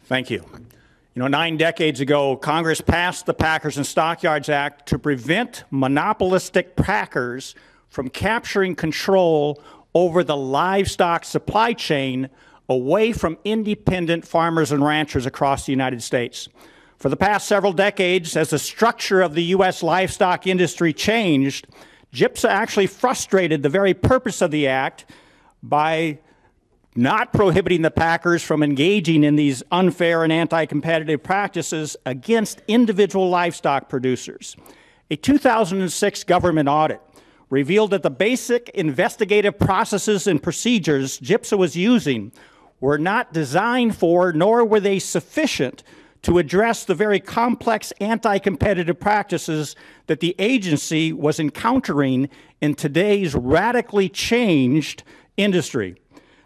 Thank you. 9 decades ago, Congress passed the Packers and Stockyards Act to prevent monopolistic packers from capturing control over the livestock supply chain away from independent farmers and ranchers across the United States. For the past several decades, as the structure of the U.S. livestock industry changed, GIPSA actually frustrated the very purpose of the act by not prohibiting the packers from engaging in these unfair and anti-competitive practices against individual livestock producers. A 2006 government audit revealed that the basic investigative processes and procedures GIPSA was using were not designed for, nor were they sufficient to address the very complex anti-competitive practices that the agency was encountering in today's radically changed industry.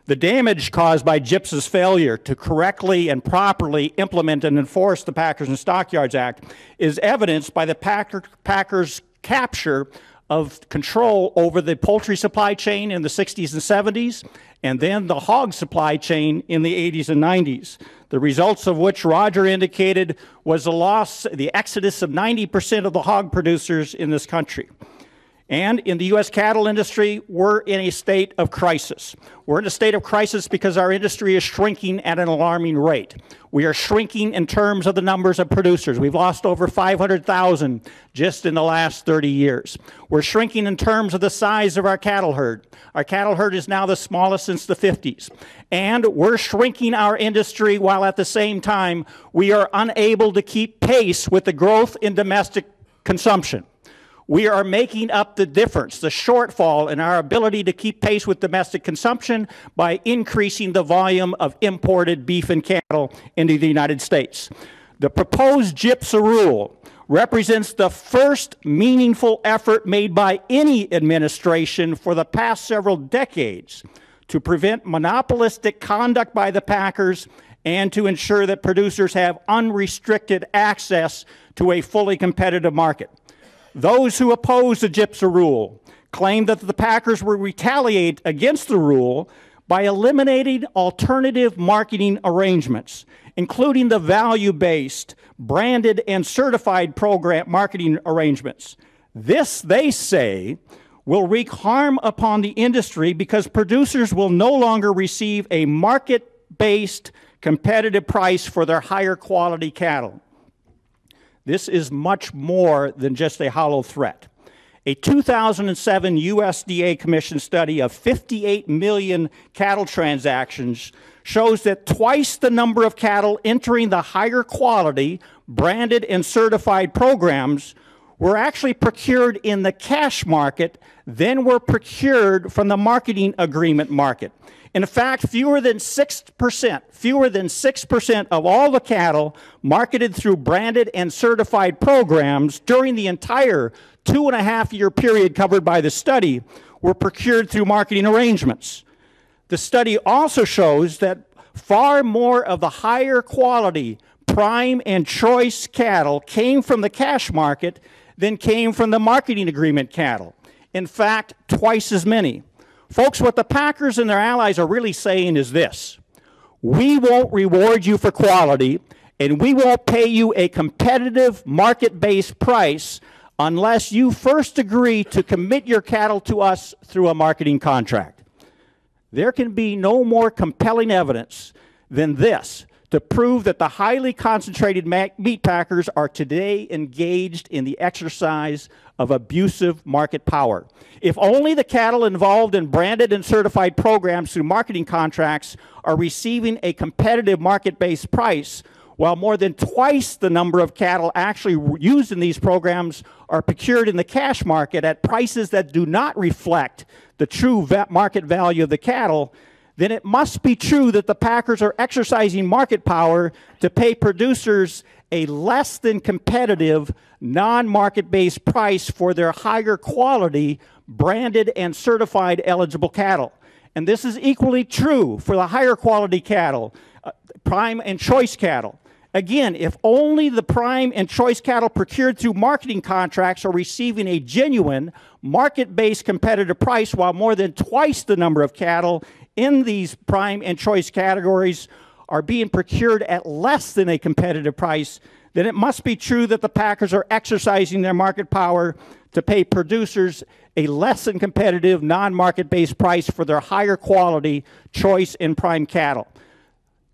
The damage caused by GIPSA's failure to correctly and properly implement and enforce the Packers and Stockyards Act is evidenced by the Packers' capture of control over the poultry supply chain in the 60s and 70s, and then the hog supply chain in the 80s and 90s. The results of which Roger indicated was the exodus of 90% of the hog producers in this country. And in the U.S. cattle industry, we're in a state of crisis. We're in a state of crisis because our industry is shrinking at an alarming rate. We are shrinking in terms of the numbers of producers. We've lost over 500,000 just in the last 30 years. We're shrinking in terms of the size of our cattle herd. Our cattle herd is now the smallest since the 50s. And we're shrinking our industry while at the same time we are unable to keep pace with the growth in domestic consumption. We are making up the difference, the shortfall in our ability to keep pace with domestic consumption by increasing the volume of imported beef and cattle into the United States. The proposed GIPSA rule represents the first meaningful effort made by any administration for the past several decades to prevent monopolistic conduct by the packers and to ensure that producers have unrestricted access to a fully competitive market. Those who oppose the GIPSA rule claim that the packers will retaliate against the rule by eliminating alternative marketing arrangements, including the value-based, branded, and certified program marketing arrangements. This, they say, will wreak harm upon the industry because producers will no longer receive a market-based competitive price for their higher quality cattle. This is much more than just a hollow threat. A 2007 USDA Commission study of 58 million cattle transactions shows that twice the number of cattle entering the higher quality, branded, and certified programs were actually procured in the cash market than were procured from the marketing agreement market. In fact, fewer than 6% of all the cattle marketed through branded and certified programs during the entire 2.5-year period covered by the study were procured through marketing arrangements. The study also shows that far more of the higher quality prime and choice cattle came from the cash market than came from the marketing agreement cattle. In fact, twice as many. Folks, what the packers and their allies are really saying is this: we won't reward you for quality, and we won't pay you a competitive market-based price unless you first agree to commit your cattle to us through a marketing contract. There can be no more compelling evidence than this to prove that the highly concentrated meat packers are today engaged in the exercise of abusive market power. If only the cattle involved in branded and certified programs through marketing contracts are receiving a competitive market-based price, while more than twice the number of cattle actually used in these programs are procured in the cash market at prices that do not reflect the true market value of the cattle, then it must be true that the packers are exercising market power to pay producers a less than competitive, non-market-based price for their higher quality, branded and certified eligible cattle. And this is equally true for the higher quality cattle, prime and choice cattle. Again, if only the prime and choice cattle procured through marketing contracts are receiving a genuine market-based competitive price, while more than twice the number of cattle in these prime and choice categories are being procured at less than a competitive price, then it must be true that the packers are exercising their market power to pay producers a less than competitive, non-market-based price for their higher quality, choice, and prime cattle.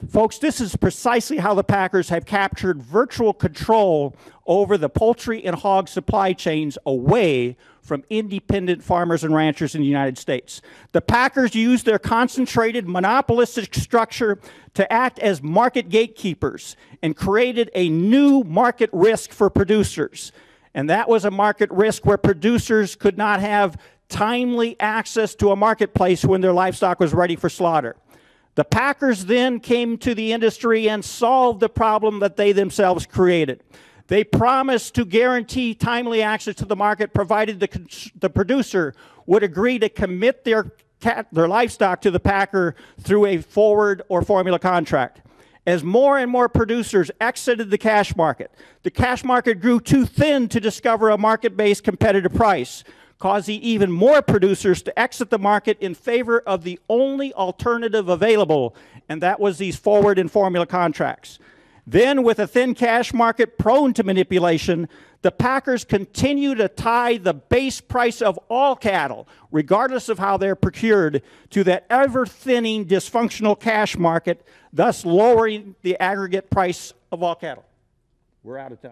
Folks, this is precisely how the packers have captured virtual control over the poultry and hog supply chains away from independent farmers and ranchers in the United States. The packers use their concentrated monopolistic structure to act as market gatekeepers and created a new market risk for producers. And that was a market risk where producers could not have timely access to a marketplace when their livestock was ready for slaughter. The packers then came to the industry and solved the problem that they themselves created. They promised to guarantee timely access to the market provided the producer would agree to commit their livestock to the packer through a forward or formula contract. As more and more producers exited the cash market grew too thin to discover a market-based competitive price, causing even more producers to exit the market in favor of the only alternative available, and that was these forward and formula contracts. Then, with a thin cash market prone to manipulation, the packers continue to tie the base price of all cattle, regardless of how they're procured, to that ever-thinning dysfunctional cash market, thus lowering the aggregate price of all cattle. We're out of time.